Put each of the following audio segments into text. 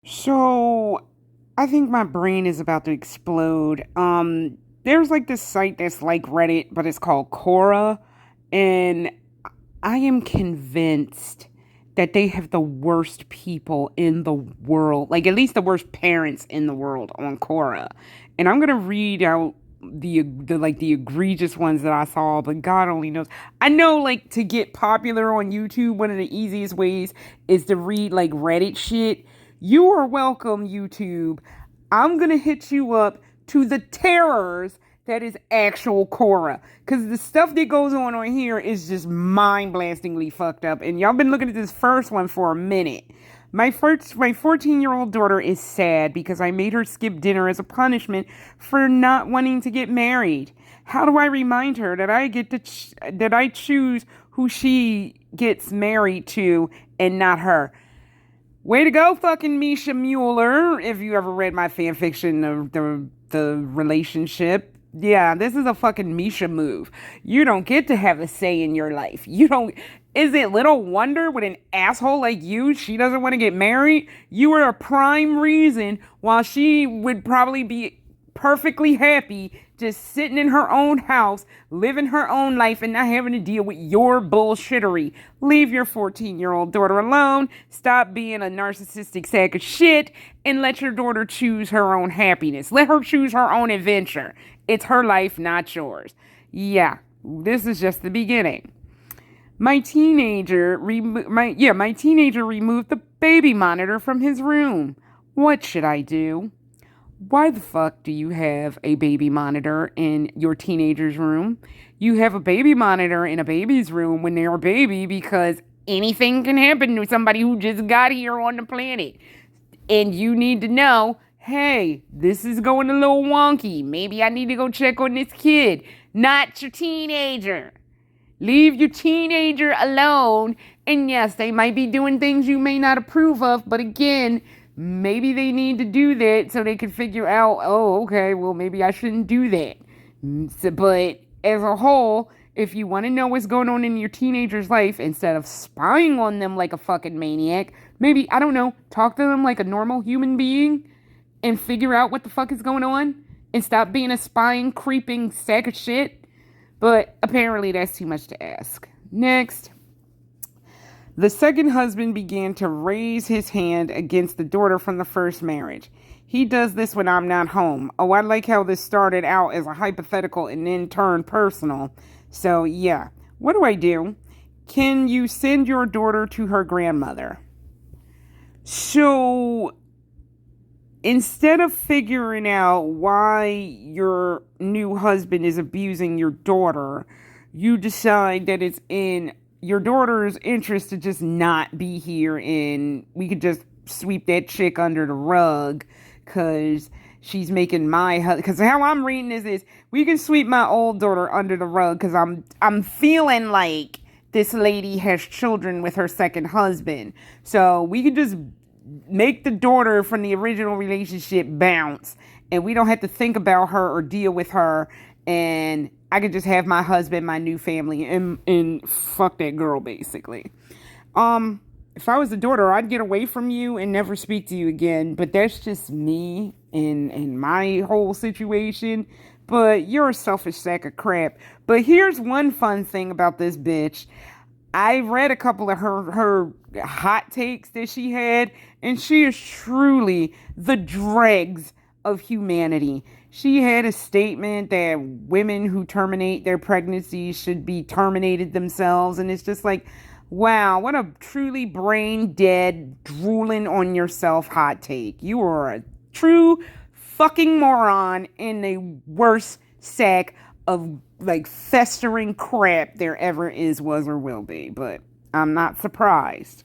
So, I think my brain is about to explode. There's like this site that's like Reddit, but it's called Quora, and I am convinced that they have the worst people in the world, like at least the worst parents in the world on Quora. And I'm gonna read out the egregious ones that I saw, but God only knows. I know like to get popular on YouTube, one of the easiest ways is to read like Reddit shit. You are welcome, YouTube. I'm gonna hit you up to the terrors that is actual Quora. Because the stuff that goes on here is just mind blastingly fucked up. And y'all been looking at this first one for a minute. My 14-year-old daughter is sad because I made her skip dinner as a punishment for not wanting to get married. How do I remind her that that I choose who she gets married to and not her? Way to go, fucking Misha Mueller. If you ever read my fan fiction of the relationship, yeah, this is a fucking Misha move. You don't get to have a say in your life. You don't. Is it little wonder with an asshole like you, she doesn't want to get married? You are a prime reason why she would probably be perfectly happy just sitting in her own house, living her own life, and not having to deal with your bullshittery. Leave your 14-year-old daughter alone. Stop being a narcissistic sack of shit and let your daughter choose her own happiness. Let her choose her own adventure. It's her life, not yours. Yeah, this is just the beginning. My teenager removed the baby monitor from his room. What should I do? Why the fuck do you have a baby monitor in your teenager's room? You have a baby monitor in a baby's room when they're a baby because anything can happen to somebody who just got here on the planet. And you need to know, hey, this is going a little wonky. Maybe I need to go check on this kid, not your teenager. Leave your teenager alone. And yes, they might be doing things you may not approve of, but again, maybe they need to do that so they can figure out, oh, okay, well, maybe I shouldn't do that. But as a whole, if you want to know what's going on in your teenager's life, instead of spying on them like a fucking maniac, maybe, I don't know, talk to them like a normal human being and figure out what the fuck is going on and stop being a spying, creeping sack of shit. But apparently that's too much to ask. Next. The second husband began to raise his hand against the daughter from the first marriage. He does this when I'm not home. Oh, I like how this started out as a hypothetical and then turned personal. So, yeah. What do I do? Can you send your daughter to her grandmother? So, instead of figuring out why your new husband is abusing your daughter, you decide that it's in your daughter's interest to just not be here and we could just sweep that chick under the rug because she's making my husband. Because how I'm reading this is we can sweep my old daughter under the rug because I'm feeling like this lady has children with her second husband. So we could just make the daughter from the original relationship bounce and we don't have to think about her or deal with her, and I could just have my husband, my new family, and fuck that girl basically. If I was a daughter, I'd get away from you and never speak to you again, but that's just me in my whole situation. But you're a selfish sack of crap. But here's one fun thing about this bitch. I read a couple of her hot takes that she had, and she is truly the dregs of humanity. She had a statement that women who terminate their pregnancies should be terminated themselves, and it's just like, wow, what a truly brain dead, drooling on yourself hot take. You are a true fucking moron in the worst sack of like festering crap there ever is, was, or will be. But I'm not surprised.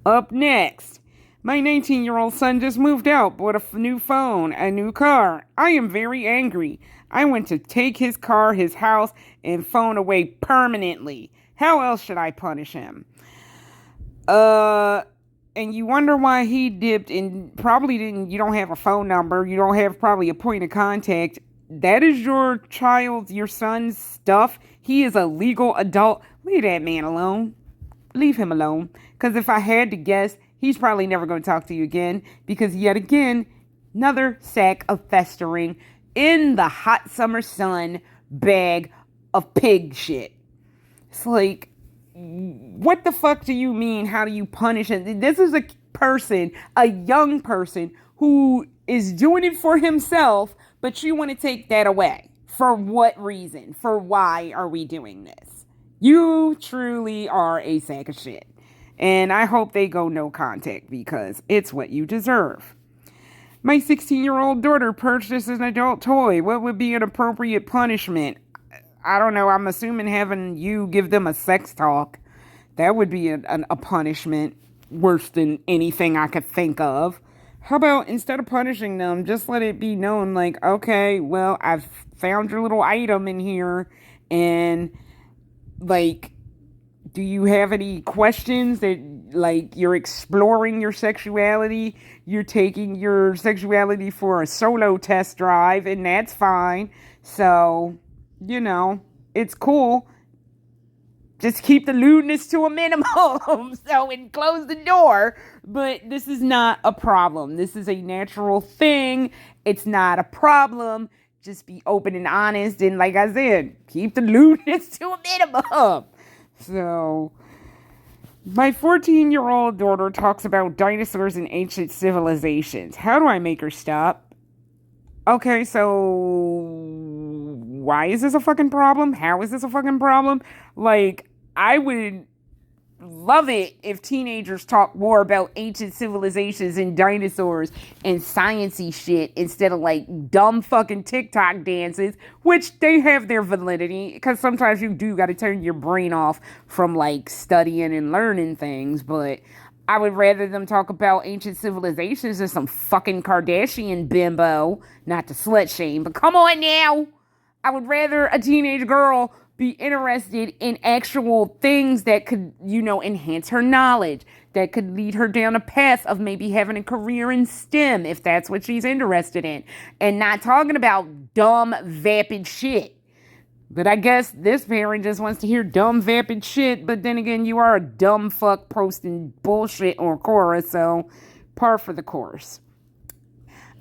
Up next, my 19-year-old son just moved out, bought a new phone, a new car. I am very angry. I want to take his car, his house, and phone away permanently. How else should I punish him? And you wonder why he dipped and probably didn't, you don't have a phone number, you don't have probably a point of contact. That is your child's, your son's stuff. He is a legal adult. Leave that man alone. Leave him alone. Because if I had to guess, he's probably never going to talk to you again because, yet again, another sack of festering in the hot summer sun bag of pig shit. It's like, what the fuck do you mean? How do you punish it? This is a person, a young person, who is doing it for himself, but you want to take that away. For what reason? For why are we doing this? You truly are a sack of shit. And I hope they go no contact because it's what you deserve. My 16-year-old daughter purchased an adult toy. What would be an appropriate punishment? I don't know. I'm assuming having you give them a sex talk. That would be a punishment worse than anything I could think of. How about instead of punishing them, just let it be known, like, okay, well, I've found your little item in here, and, like, do you have any questions that, like, you're exploring your sexuality, you're taking your sexuality for a solo test drive, and that's fine. So, you know, it's cool. Just keep the lewdness to a minimum, and close the door. But this is not a problem. This is a natural thing. It's not a problem. Just be open and honest. And like I said, keep the lewdness to a minimum. So, my 14-year-old daughter talks about dinosaurs and ancient civilizations. How do I make her stop? Okay, so why is this a fucking problem? How is this a fucking problem? Like, I would love it if teenagers talk more about ancient civilizations and dinosaurs and sciencey shit instead of like dumb fucking TikTok dances, which they have their validity because sometimes you do got to turn your brain off from like studying and learning things, but I would rather them talk about ancient civilizations than some fucking Kardashian bimbo. Not to slut shame, but come on now. I would rather a teenage girl be interested in actual things that could, enhance her knowledge, that could lead her down a path of maybe having a career in STEM if that's what she's interested in, and not talking about dumb, vapid shit. But I guess this parent just wants to hear dumb, vapid shit, but then again, you are a dumb fuck posting bullshit on Quora, so par for the course.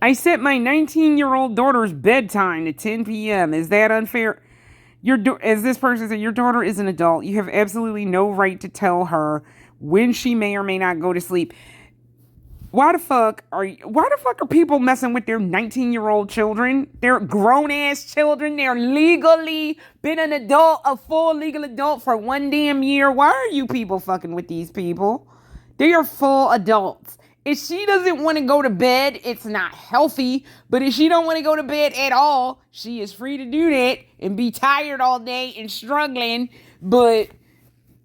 I set my 19-year-old daughter's bedtime to 10 p.m. Is that unfair? As this person said, your daughter is an adult. You have absolutely no right to tell her when she may or may not go to sleep. Why the fuck are people messing with their 19-year-old children? They're grown-ass children. They're legally been an adult, a full legal adult for one damn year. Why are you people fucking with these people? They are full adults. If she doesn't want to go to bed, it's not healthy. But if she don't want to go to bed at all, she is free to do that and be tired all day and struggling. But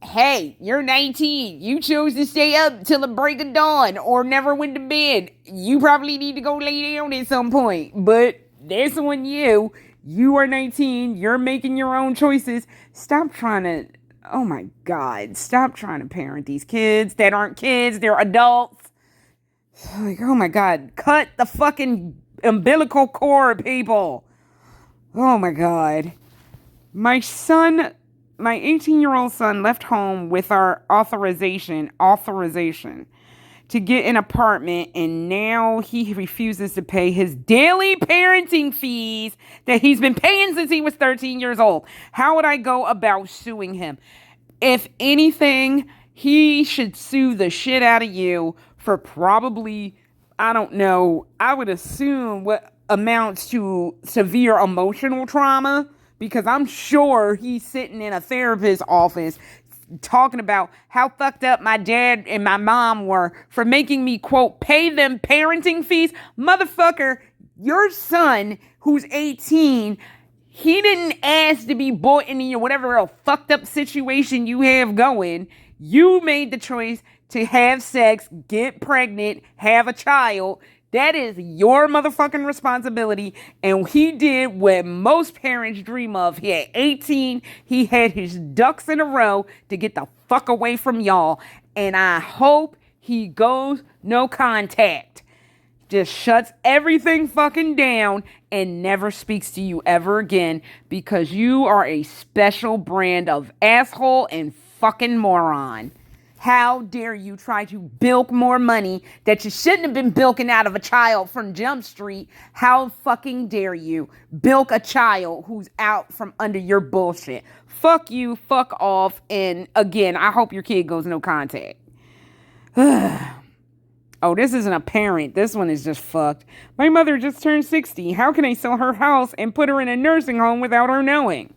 hey, you're 19. You chose to stay up till the break of dawn or never went to bed. You probably need to go lay down at some point. But that's on you. You are 19. You're making your own choices. Stop trying to parent these kids that aren't kids. They're adults. Like, oh my God, cut the fucking umbilical cord, people. Oh my God. My 18-year-old son left home with our authorization to get an apartment, and now he refuses to pay his daily parenting fees that he's been paying since he was 13 years old. How would I go about suing him? If anything, he should sue the shit out of you for probably, I don't know, I would assume what amounts to severe emotional trauma, because I'm sure he's sitting in a therapist's office talking about how fucked up my dad and my mom were for making me, quote, pay them parenting fees. Motherfucker, your son, who's 18, he didn't ask to be brought into whatever fucked up situation you have going. You made the choice to have sex, get pregnant, have a child. That is your motherfucking responsibility. And he did what most parents dream of. He at 18, he had his ducks in a row to get the fuck away from y'all. And I hope he goes no contact. Just shuts everything fucking down and never speaks to you ever again, because you are a special brand of asshole and fucking moron. How dare you try to bilk more money that you shouldn't have been bilking out of a child from Jump Street? How fucking dare you bilk a child who's out from under your bullshit? Fuck you, fuck off, and again, I hope your kid goes no contact. Oh, this isn't a parent. This one is just fucked. My mother just turned 60. How can I sell her house and put her in a nursing home without her knowing?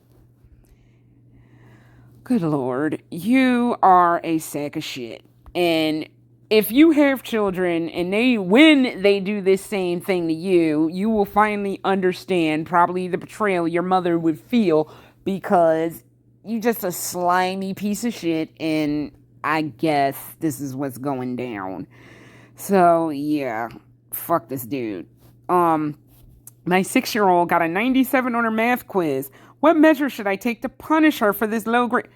Good Lord, you are a sack of shit. And if you have children and when they do this same thing to you, you will finally understand probably the betrayal your mother would feel, because you just a slimy piece of shit, and I guess this is what's going down. So, yeah, fuck this dude. My 6-year-old got a 97 on her math quiz. What measure should I take to punish her for this low grade?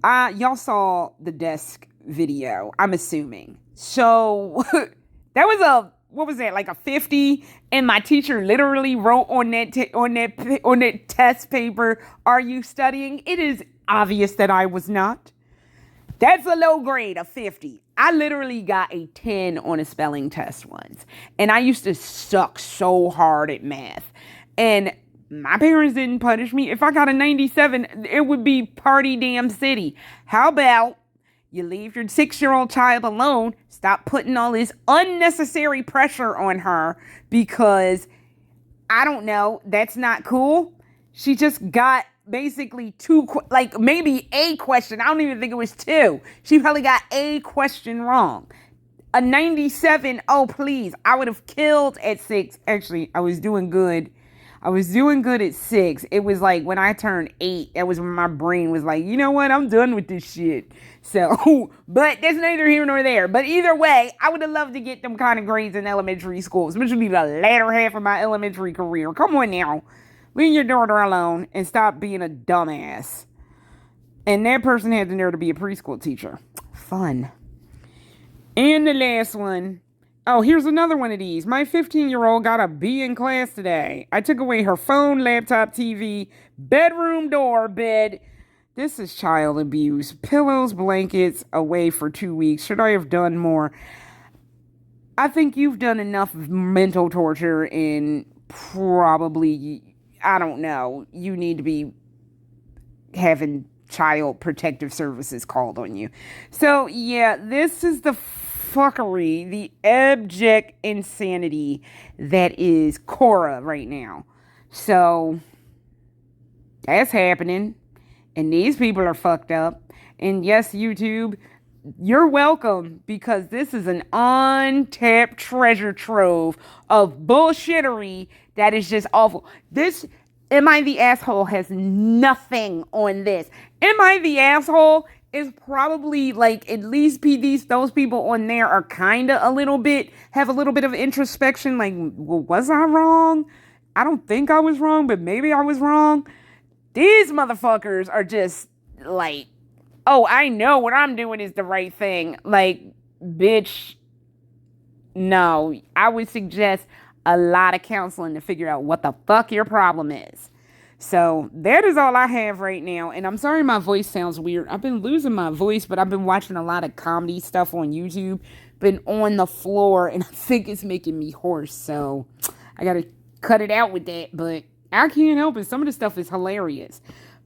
Y'all saw the desk video, I'm assuming. So, that was what was that, like a 50? And my teacher literally wrote on that test paper, "Are you studying?" It is obvious that I was not. That's a low grade, a 50. I literally got a 10 on a spelling test once. And I used to suck so hard at math. And my parents didn't punish me. If I got a 97, it would be party damn city. How about you leave your 6-year-old child alone? Stop putting all this unnecessary pressure on her, because, I don't know, that's not cool. She just got basically maybe a question. I don't even think it was 2. She probably got a question wrong. A 97, oh please. I would have killed at 6. Actually, I was doing good at 6. It was like when I turned 8, that was when my brain was like, you know what? I'm done with this shit. So, but that's neither here nor there. But either way, I would have loved to get them kind of grades in elementary school, especially the latter half of my elementary career. Come on now. Leave your daughter alone and stop being a dumbass. And that person had the nerve to be a preschool teacher. Fun. And the last one. Oh, here's another one of these. My 15-year-old got a B in class today. I took away her phone, laptop, TV, bedroom door, bed. This is child abuse. Pillows, blankets, away for 2 weeks. Should I have done more? I think you've done enough mental torture, and probably, I don't know, you need to be having child protective services called on you. So, yeah, this is the fuckery, the abject insanity that is Quora right now. So, that's happening. And these people are fucked up. And yes, YouTube, you're welcome, because this is an untapped treasure trove of bullshittery that is just awful. This Am I the Asshole has nothing on this. Am I the Asshole is probably like, at least those people on there are kind of have a little bit of introspection. Like, well, was I wrong? I don't think I was wrong, but maybe I was wrong. These motherfuckers are just like, oh, I know what I'm doing is the right thing. Like, bitch, no. I would suggest a lot of counseling to figure out what the fuck your problem is. So that is all I have right now. And I'm sorry my voice sounds weird. I've been losing my voice, but I've been watching a lot of comedy stuff on YouTube. Been on the floor, and I think it's making me hoarse. So I got to cut it out with that. But I can't help it. Some of the stuff is hilarious.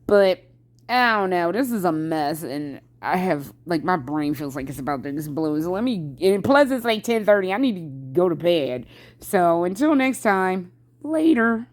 But I don't know. This is a mess. And I have, like, my brain feels like it's about to explode. So and plus it's like 10:30. I need to go to bed. So until next time, later.